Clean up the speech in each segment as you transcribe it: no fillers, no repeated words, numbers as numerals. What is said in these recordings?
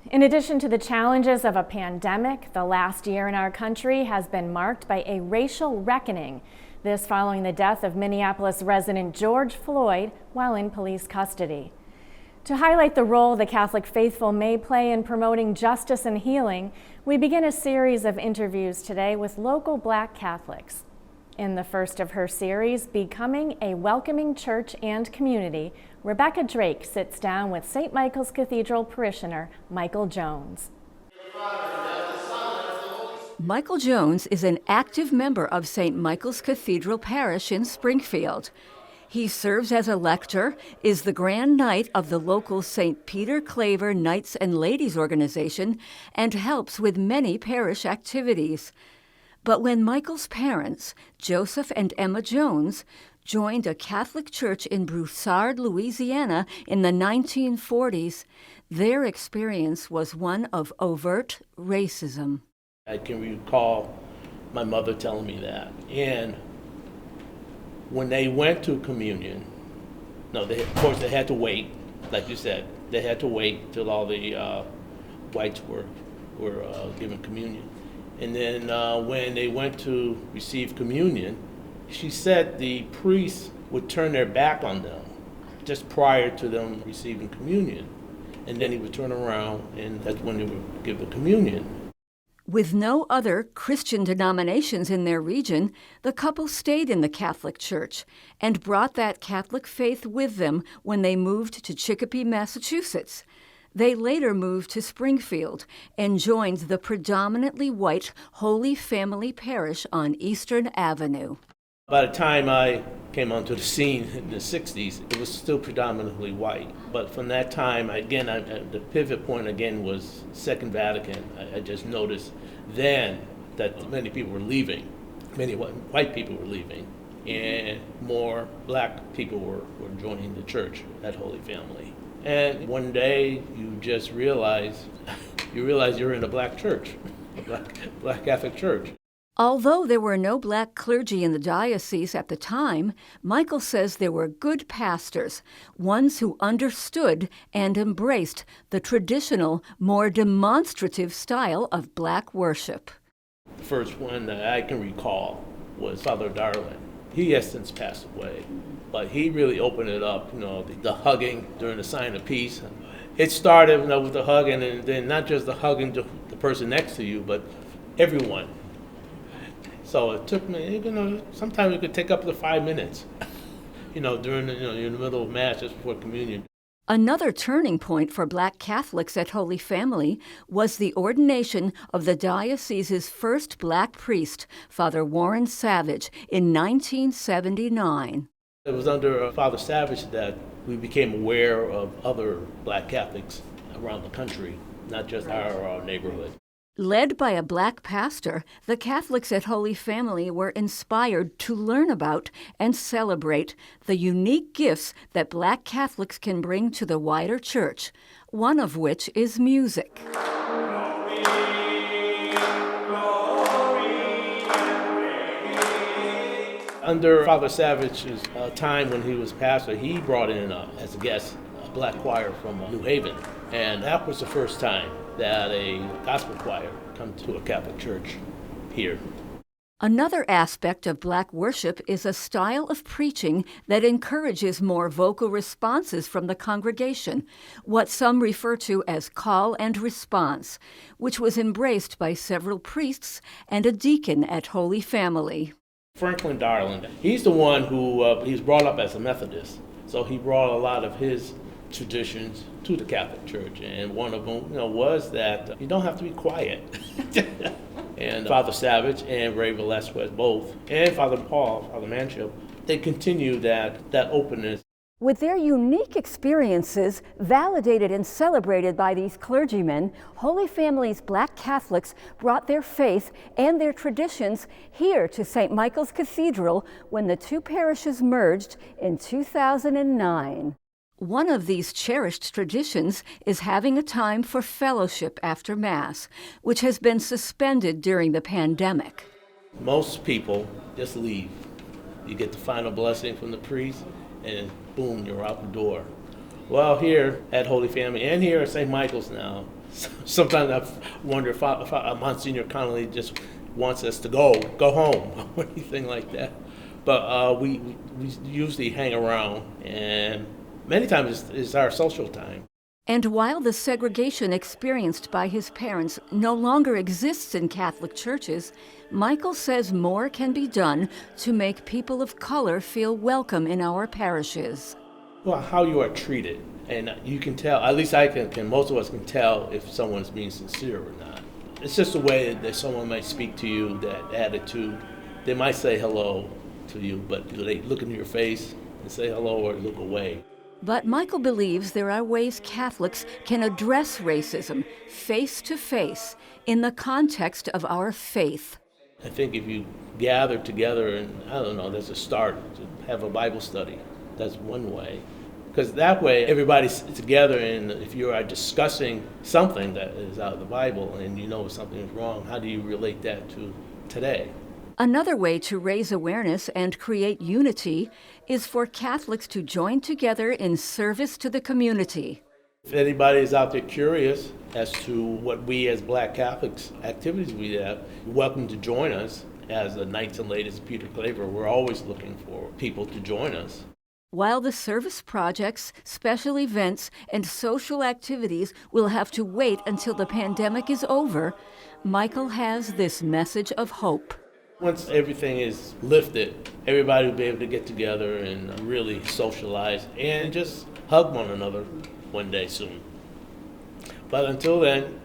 In addition to the challenges of a pandemic, the last year in our country has been marked by a racial reckoning. This following the death of Minneapolis resident George Floyd while in police custody. To highlight the role the Catholic faithful may play in promoting justice and healing, we begin a series of interviews today with local Black Catholics. In the first of her series, Becoming a Welcoming Church and Community, Rebecca Drake sits down with St. Michael's Cathedral parishioner Michael Jones. Michael Jones is an active member of St. Michael's Cathedral Parish in Springfield. He serves as a lector, is the Grand Knight of the local St. Peter Claver Knights and Ladies organization, and helps with many parish activities. But when Michael's parents, Joseph and Emma Jones, joined a Catholic church in Broussard, Louisiana in the 1940s, their experience was one of overt racism. I can recall my mother telling me that. And when they went to communion, of course they had to wait, like you said, they had to wait till all the whites were given communion. And then when they went to receive communion, she said the priests would turn their back on them just prior to them receiving communion. And then he would turn around, and that's when they would give the communion. With no other Christian denominations in their region, the couple stayed in the Catholic Church and brought that Catholic faith with them when they moved to Chicopee, Massachusetts. They later moved to Springfield and joined the predominantly white Holy Family Parish on Eastern Avenue. By the time I came onto the scene in the 60s, it was still predominantly white. But from that time, the pivot point again was Second Vatican. I just noticed then that many people were leaving, many white people were leaving, and more black people were joining the church at Holy Family. And one day you just realize you're in a black church, a black Catholic church. Although there were no black clergy in the diocese at the time, Michael says there were good pastors, ones who understood and embraced the traditional, more demonstrative style of black worship. The first one that I can recall was Father Darwin. He has since passed away, but he really opened it up, the hugging during the sign of peace. It started with the hugging, and then not just the hugging to the person next to you, but everyone. So it took me, sometimes it could take up to 5 minutes, during in the middle of Mass just before communion. Another turning point for Black Catholics at Holy Family was the ordination of the diocese's first black priest, Father Warren Savage, in 1979. It was under Father Savage that we became aware of other black Catholics around the country, not just our neighborhood. Led by a black pastor, the Catholics at Holy Family were inspired to learn about and celebrate the unique gifts that black Catholics can bring to the wider church, one of which is music. Under Father Savage's time when he was pastor, he brought in, as a guest, a black choir from New Haven. And that was the first time that a gospel choir come to a Catholic church here. Another aspect of black worship is a style of preaching that encourages more vocal responses from the congregation, what some refer to as call and response, which was embraced by several priests and a deacon at Holy Family. Franklin Darling, he's the one who he's brought up as a Methodist, so he brought a lot of his traditions to the Catholic Church, and one of them, was that you don't have to be quiet. And Father Savage and Ray Velasquez both, and Father Paul, Father Manship, they continue that openness. With their unique experiences validated and celebrated by these clergymen, Holy Family's Black Catholics brought their faith and their traditions here to St. Michael's Cathedral when the two parishes merged in 2009. One of these cherished traditions is having a time for fellowship after Mass, which has been suspended during the pandemic. Most people just leave. You get the final blessing from the priest, and boom, you're out the door. Well, here at Holy Family and here at St. Michael's now, Sometimes I wonder if Monsignor Connolly just wants us to go home, or anything like that. But we usually hang around, and many times it's our social time. And while the segregation experienced by his parents no longer exists in Catholic churches, Michael says more can be done to make people of color feel welcome in our parishes. Well, how you are treated, and you can tell, at least I can, most of us can tell if someone's being sincere or not. It's just the way that someone might speak to you, that attitude. They might say hello to you, but do they look into your face and say hello or look away? But Michael believes there are ways Catholics can address racism face to face in the context of our faith. I think if you gather together and, I don't know, there's a start to have a Bible study. That's one way. Because that way everybody's together, and if you are discussing something that is out of the Bible and you know something is wrong, how do you relate that to today? Another way to raise awareness and create unity is for Catholics to join together in service to the community. If anybody is out there curious as to what we as Black Catholics activities we have, you're welcome to join us. As the Knights and Ladies of Peter Claver, we're always looking for people to join us. While the service projects, special events, and social activities will have to wait until the pandemic is over, Michael has this message of hope. Once everything is lifted, everybody will be able to get together and really socialize and just hug one another one day soon. But until then,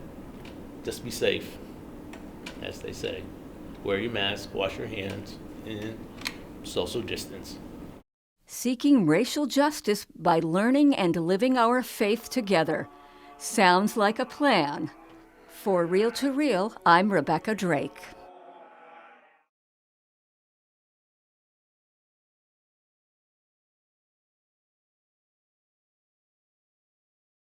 just be safe, as they say. Wear your mask, wash your hands, and social distance. Seeking racial justice by learning and living our faith together. Sounds like a plan. For Real to Real, I'm Rebecca Drake.